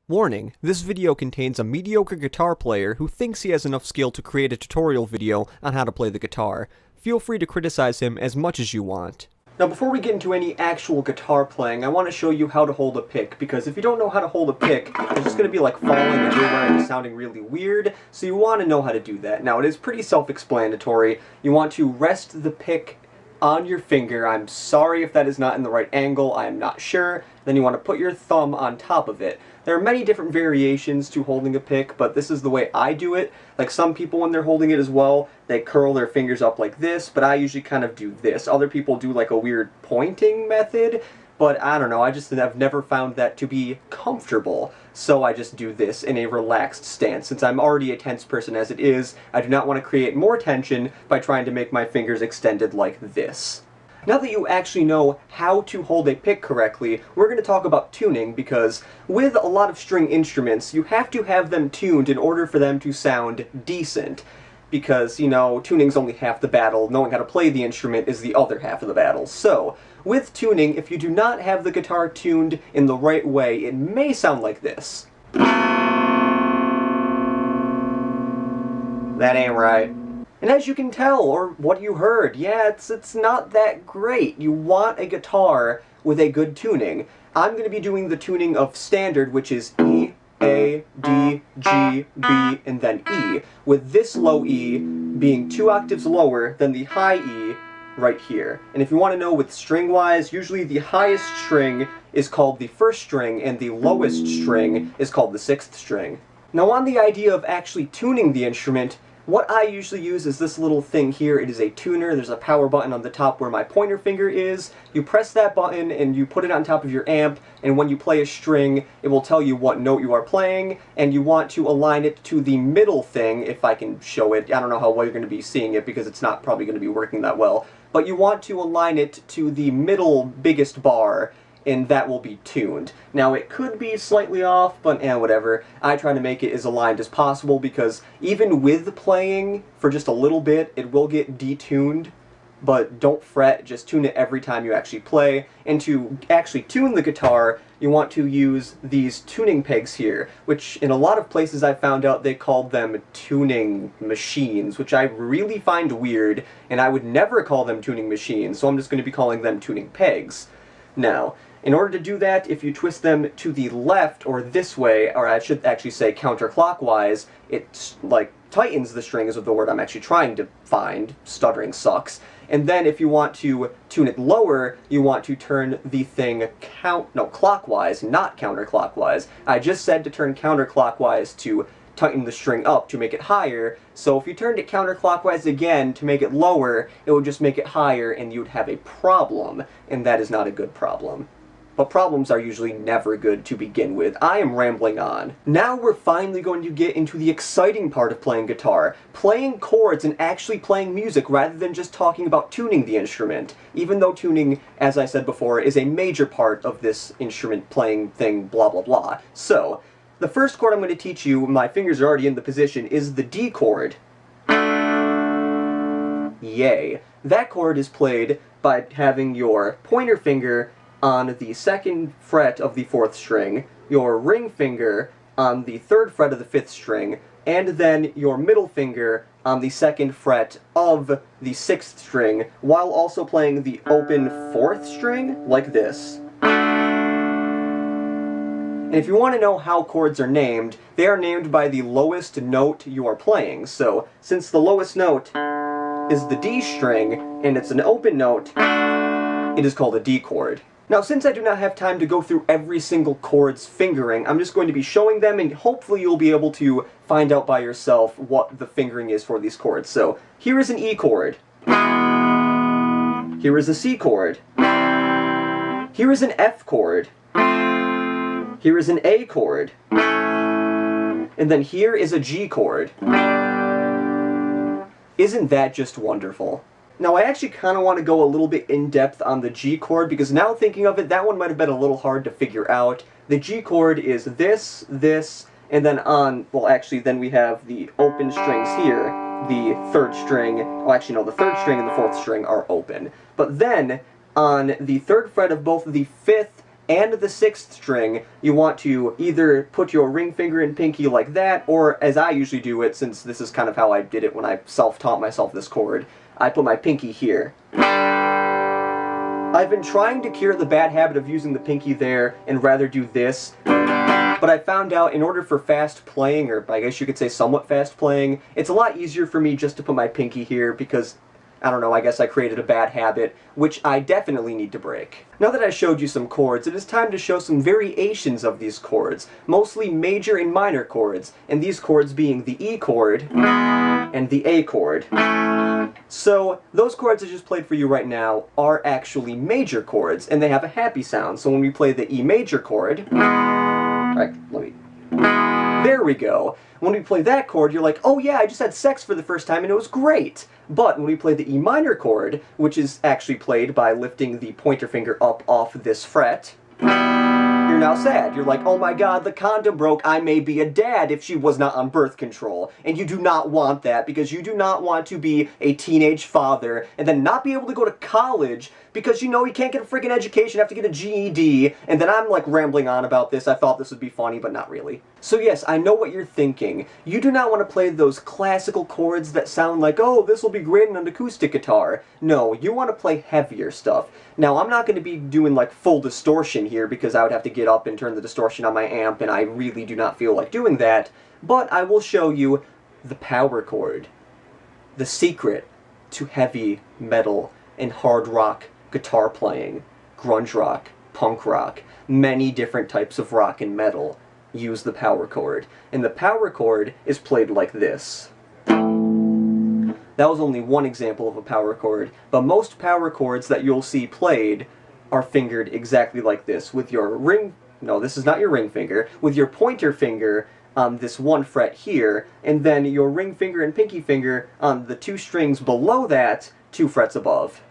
Warning, this video contains a mediocre guitar player who thinks he has enough skill to create a tutorial video on how to play the guitar. Feel free to criticize him as much as you want. Now before we get into any actual guitar playing, I want to show you how to hold a pick, because if you don't know how to hold a pick, it's just going to be like falling everywhere and sounding really weird, so you want to know how to do that. Now it is pretty self-explanatory. You want to rest the pick on your finger. I'm sorry if that is not in the right angle, I am not sure. Then you want to put your thumb on top of it. There are many different variations to holding a pick, but this is the way I do it. Like some people when they're holding it as well, they curl their fingers up like this, but I usually kind of do this. Other people do like a weird pointing method, but I don't know, I've never found that to be comfortable. So I just do this in a relaxed stance. Since I'm already a tense person as it is, I do not want to create more tension by trying to make my fingers extended like this. Now that you actually know how to hold a pick correctly, we're going to talk about tuning, because with a lot of string instruments, you have to have them tuned in order for them to sound decent. Because, you know, tuning's only half the battle, knowing how to play the instrument is the other half of the battle. So, with tuning, if you do not have the guitar tuned in the right way, it may sound like this. That ain't right. And as you can tell, or what you heard, yeah, it's not that great. You want a guitar with a good tuning. I'm going to be doing the tuning of standard, which is E, A, D, G, B, and then E, with this low E being 2 octaves lower than the high E right here. And if you want to know with string-wise, usually the highest string is called the first string, and the lowest string is called the 6th string. Now on the idea of actually tuning the instrument, what I usually use is this little thing here. It is a tuner. There's a power button on the top where my pointer finger is. You press that button and you put it on top of your amp, and when you play a string, it will tell you what note you are playing, and you want to align it to the middle thing, if I can show it. I don't know how well you're going to be seeing it because it's not probably going to be working that well, but you want to align it to the middle biggest bar, and that will be tuned. Now it could be slightly off, but whatever. I try to make it as aligned as possible, because even with playing for just a little bit, it will get detuned. But don't fret, just tune it every time you actually play. And to actually tune the guitar, you want to use these tuning pegs here, which in a lot of places I found out they called them tuning machines, which I really find weird, and I would never call them tuning machines, so I'm just going to be calling them tuning pegs. Now, in order to do that, if you twist them to the left, or this way, or I should actually say counterclockwise, it, like, tightens the string is the word I'm actually trying to find. Stuttering sucks. And then if you want to tune it lower, you want to turn the thing clockwise, not counterclockwise. I just said to turn counterclockwise to tighten the string up to make it higher, so if you turned it counterclockwise again to make it lower, it would just make it higher and you'd have a problem, and that is not a good problem. But problems are usually never good to begin with. I am rambling on. Now we're finally going to get into the exciting part of playing guitar. Playing chords and actually playing music rather than just talking about tuning the instrument. Even though tuning, as I said before, is a major part of this instrument playing thing, blah blah blah. So, the first chord I'm going to teach you, my fingers are already in the position, is the D chord. Yay. That chord is played by having your pointer finger on the 2nd fret of the 4th string, your ring finger on the 3rd fret of the 5th string, and then your middle finger on the 2nd fret of the 6th string, while also playing the open 4th string, like this. And if you want to know how chords are named, they are named by the lowest note you are playing. So, since the lowest note is the D string, and it's an open note, it is called a D chord. Now, since I do not have time to go through every single chord's fingering, I'm just going to be showing them, and hopefully you'll be able to find out by yourself what the fingering is for these chords. So, here is an E chord. Here is a C chord. Here is an F chord. Here is an A chord. And then here is a G chord. Isn't that just wonderful? Now I actually kind of want to go a little bit in depth on the G chord, because now thinking of it, that one might have been a little hard to figure out. The G chord is this, and then then we have the open strings here. The 3rd string, well actually no, the 3rd string and the 4th string are open. But then, on the 3rd fret of both the 5th and the 6th string, you want to either put your ring finger and pinky like that, or as I usually do it, since this is kind of how I did it when I self-taught myself this chord, I put my pinky here. I've been trying to cure the bad habit of using the pinky there and rather do this, but I found out in order for fast playing, or I guess you could say somewhat fast playing, it's a lot easier for me just to put my pinky here because, I don't know, I guess I created a bad habit, which I definitely need to break. Now that I showed you some chords, it is time to show some variations of these chords, mostly major and minor chords, and these chords being the E chord and the A chord. So, those chords I just played for you right now are actually major chords, and they have a happy sound. So when we play the E major chord, alright, there we go. When we play that chord, you're like, oh yeah, I just had sex for the first time and it was great. But when we play the E minor chord, which is actually played by lifting the pointer finger up off this fret, you're now sad. You're like, oh my god, the condom broke, I may be a dad if she was not on birth control. And you do not want that, because you do not want to be a teenage father and then not be able to go to college because, you know, you can't get a freaking education, you have to get a GED, and then I'm like rambling on about this. I thought this would be funny, but not really. So yes, I know what you're thinking. You do not want to play those classical chords that sound like, oh, this will be great on an acoustic guitar. No, you want to play heavier stuff. Now, I'm not going to be doing like full distortion here because I would have to get up and turn the distortion on my amp, and I really do not feel like doing that, but I will show you the power chord, the secret to heavy metal and hard rock guitar playing, grunge rock, punk rock, many different types of rock and metal use the power chord, and the power chord is played like this. That was only one example of a power chord, but most power chords that you'll see played are fingered exactly like this, with your ring, no, this is not your ring finger, with your pointer finger on this one fret here, and then your ring finger and pinky finger on the 2 strings below that, 2 frets above.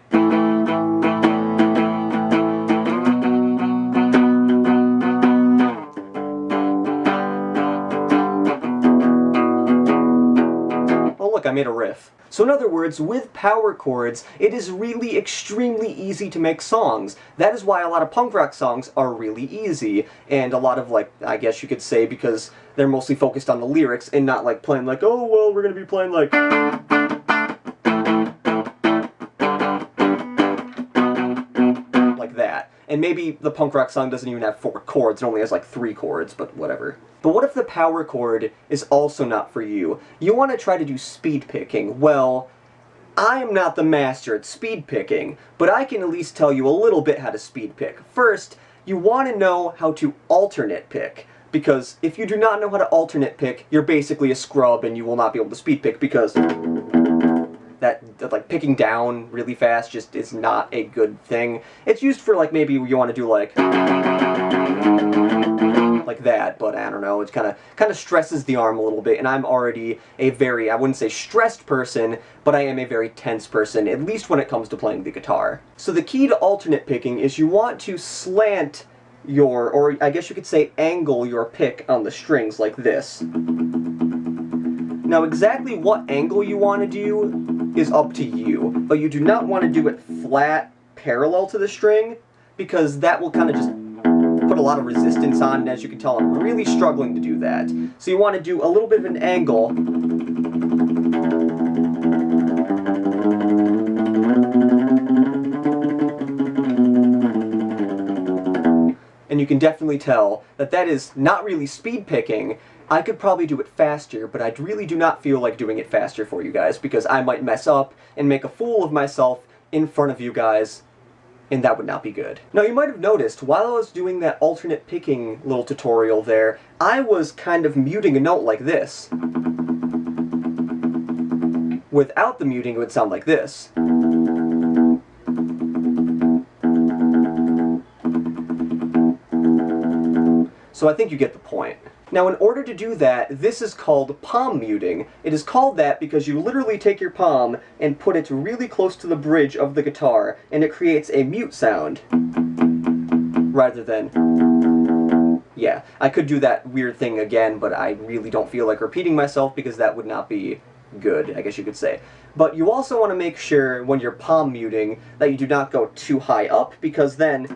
I made a riff. So in other words, with power chords, it is really extremely easy to make songs. That is why a lot of punk rock songs are really easy, and a lot of, like, I guess you could say, because they're mostly focused on the lyrics and not like playing like, oh, well, we're gonna be playing like that. And maybe the punk rock song doesn't even have 4 chords, it only has like 3 chords, but whatever. But what if the power chord is also not for you? You want to try to do speed picking. Well, I am not the master at speed picking, but I can at least tell you a little bit how to speed pick. First, you want to know how to alternate pick, because if you do not know how to alternate pick, you're basically a scrub and you will not be able to speed pick, because that like picking down really fast just is not a good thing. It's used for like maybe you want to do like that, but I don't know, it kind of stresses the arm a little bit, and I'm already a very, I wouldn't say stressed person, but I am a very tense person, at least when it comes to playing the guitar. So the key to alternate picking is you want to slant your, or I guess you could say angle your pick on the strings like this. Now exactly what angle you want to do is up to you, but you do not want to do it flat parallel to the string, because that will kind of just put a lot of resistance on, and as you can tell, I'm really struggling to do that. So you want to do a little bit of an angle. And you can definitely tell that that is not really speed picking. I could probably do it faster, but I really do not feel like doing it faster for you guys, because I might mess up and make a fool of myself in front of you guys, and that would not be good. Now you might have noticed, while I was doing that alternate picking little tutorial there, I was kind of muting a note like this. Without the muting, it would sound like this. So I think you get the point. Now in order to do that, this is called palm muting. It is called that because you literally take your palm and put it really close to the bridge of the guitar, and it creates a mute sound. Rather than... yeah, I could do that weird thing again, but I really don't feel like repeating myself because that would not be good, I guess you could say. But you also want to make sure when you're palm muting that you do not go too high up, because then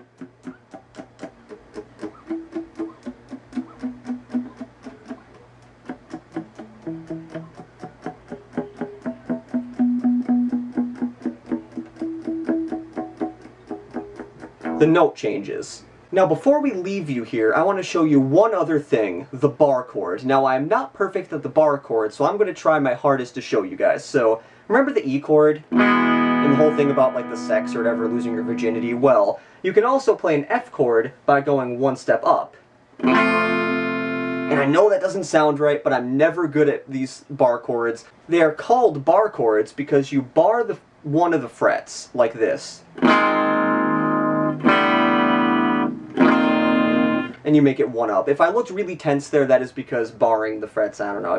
the note changes. Now before we leave you here, I want to show you one other thing, the bar chord. Now I'm not perfect at the bar chord, so I'm going to try my hardest to show you guys. So, remember the E chord? And the whole thing about like the sex or whatever, losing your virginity? Well, you can also play an F chord by going one step up. And I know that doesn't sound right, but I'm never good at these bar chords. They are called bar chords because you bar one of the frets, like this. And you make it one up. If I looked really tense there, that is because barring the frets, I don't know,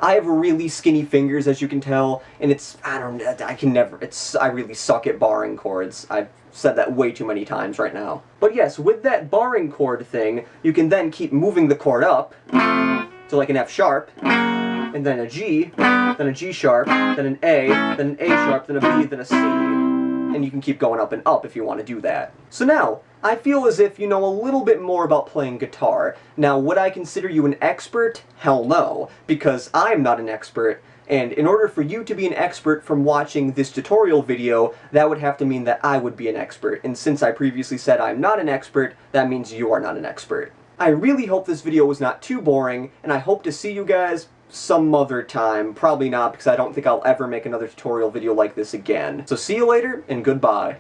I have really skinny fingers, as you can tell, and I really suck at barring chords. I've said that way too many times right now. But yes, with that barring chord thing, you can then keep moving the chord up to like an F sharp, and then a G, then a G sharp, then an A sharp, then a B, then a C. And you can keep going up and up if you want to do that. So now, I feel as if you know a little bit more about playing guitar. Now, would I consider you an expert? Hell no, because I'm not an expert, and in order for you to be an expert from watching this tutorial video, that would have to mean that I would be an expert, and since I previously said I'm not an expert, that means you are not an expert. I really hope this video was not too boring, and I hope to see you guys some other time. Probably not, because I don't think I'll ever make another tutorial video like this again. So see you later, and goodbye.